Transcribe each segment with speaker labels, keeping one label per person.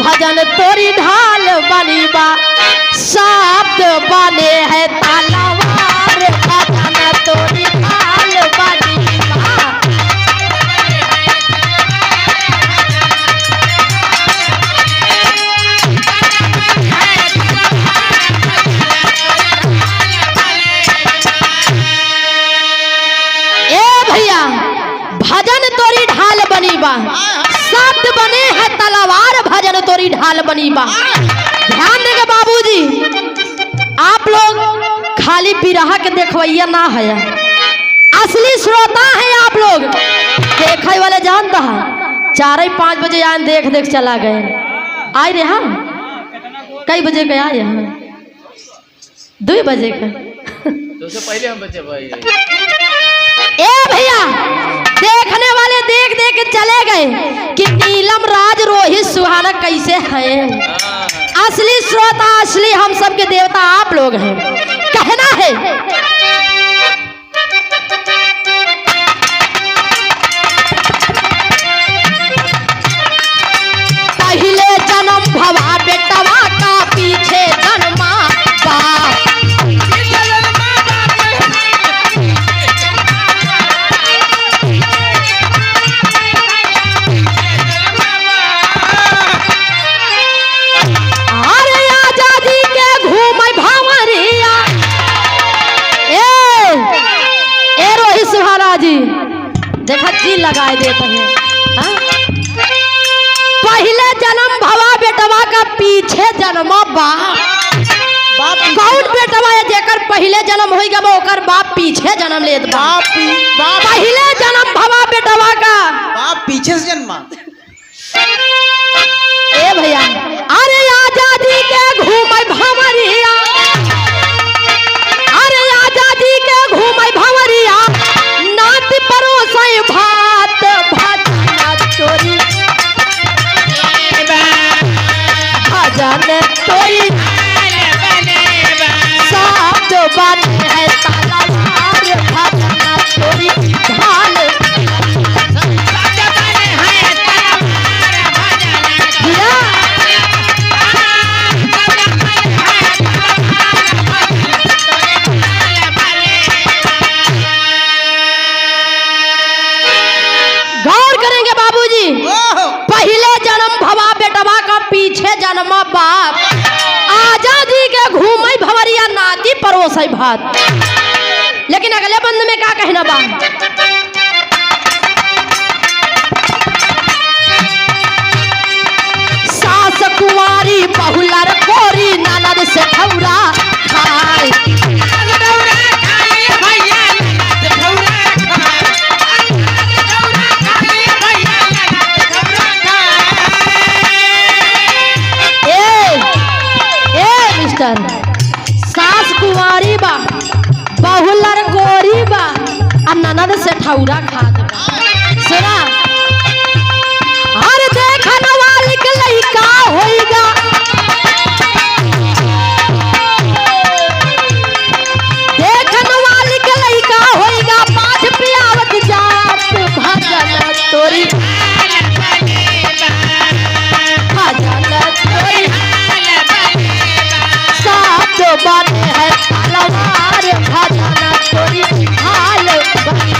Speaker 1: भजन तोरी ढाल बनी बा, शब्द बने है तलवार, भजन तोरी ढाल बनी बा। भजन तोरी ढाल बनी बा, शब्द बने है तलवार, भजन तोरी ढाल बनी बा। ध्यान देंगे बाबूजी, आप लोग खाली बिरहा के देखवैया ना है, असली श्रोता है आप लोग। देखे वाले जानता है 4-5 बजे आए देख देख चला गए, आए रे हाँ कई बजे के आए हैं 2 बजे का,
Speaker 2: तो से पहले हम बच्चे भाई
Speaker 1: ए भैया देखने वाले देख देख के चले गए कि नीलम राज रोहित सुहाना कैसे हैं। असली श्रोता असली हम सब के देवता आप लोग हैं। कहना है पहले जन्म भवा बेटवा का, पीछे जन्मा बाप। देखा जी लगाए देते हैं। पहले जन्म भवा बेटवा का, पीछे जन्म बाप। कौन बेटवा है जेकर पहले जन्म होई गया ओकर बाप पीछे जन्म लेत बा। पहले जन्म भवा बेटवा का,
Speaker 3: बाप पीछे से जन्मा।
Speaker 1: ए भैया अरे आजादी के घूमे भंवरिया, अरे आजादी के घूमे भंवरिया, नात परोसे भात, भजन तोरी भजन तोरी शब्द बने है तलवार, भजन तोरी ढाल। पहले जन्म भवा बेटवा का, पीछे जन्म बाप। आजादी के घूमे भवरिया, नाती परोसे भात। लेकिन अगले बंद में क्या कहना बा, सास कुंवारी बहुलर कोरी, ननद से ठौरा खाए। सास कुंवारी बा, बहुलर गोरी बा, और ननद से ठौरा खात बा। सुना हर देखन वाली के लइका होइगा, देखन वाली के लइका होइगा, पाठ पियावत जात, भजन तोरी भजन तोरी शब्द बने है तलवार, भजन तोरी ढाल बनी।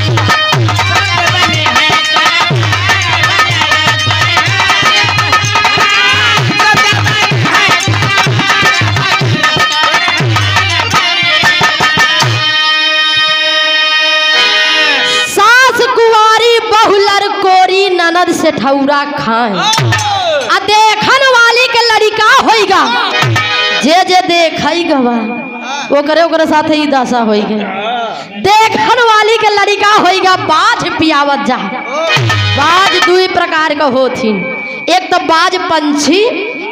Speaker 1: सास कुंवारी बहुलर कोरी, ननद से ठौरा खाए। देखन वाली के लड़का होइगा, जे जे देखा ओकरे साथे ही दशा होई गई। देखन वाली के लड़का होइगा, बाज पियावत जा। बाज 2 प्रकार का होती, एक तो बाज पंछी,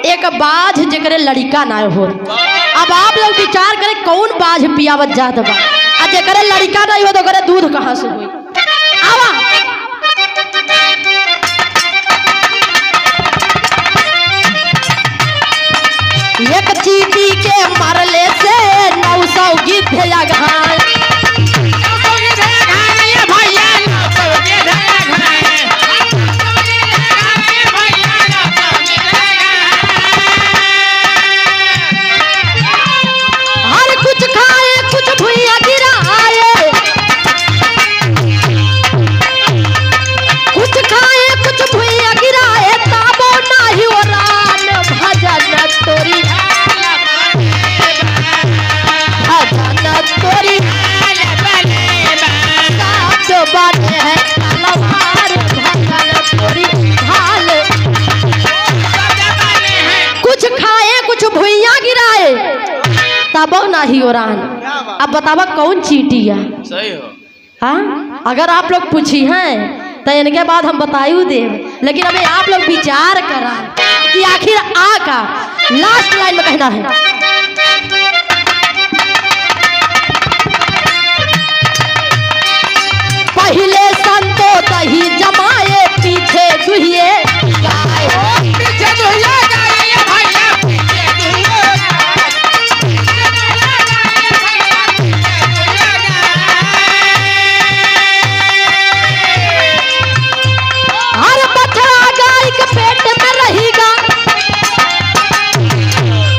Speaker 1: एक बाज जेकरे लड़का ना हो। अब आप लोग विचार करें कौन बाज पियावत जात बा, आ जेकरे लड़का नहीं हो तो ओकरे दूध कहाँ से होई। आवा एक चीटी के मरले से 900 गिद्ध अघाय। तबो नाही ओरान। अब बतावा कौन चीटिया?
Speaker 2: सही हो।
Speaker 1: हाँ, अगर आप लोग पूछी हैं तो इनके बाद हम बतायू देव, लेकिन अभी आप लोग विचार करा कि आखिर आ का लास्ट लाइन में कहना है। पहले संतो तही जमाए, पीछे दुहिए गाय।
Speaker 3: पीछे दुहिया गाय भैया, पीछे दुहिया गाय।
Speaker 1: हर बछड़ा गाय के पेट में रहेगा।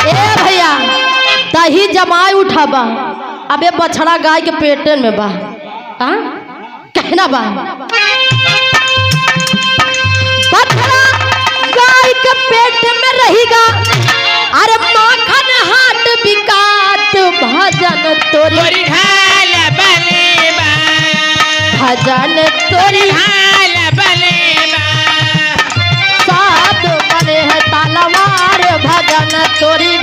Speaker 1: ए भैया दही जमाए उठाबा, अबे बछड़ा गाय के पेट में बा। हाँ कहना बा, बछड़ा गाय के पेट में रहेगा। अरे माखन हाट बिकात, भजन तोरी
Speaker 3: हाल बलेबा,
Speaker 1: भजन तोरी
Speaker 3: हाल बलेबा।
Speaker 1: साथ बने है तलवार, भजन तोरी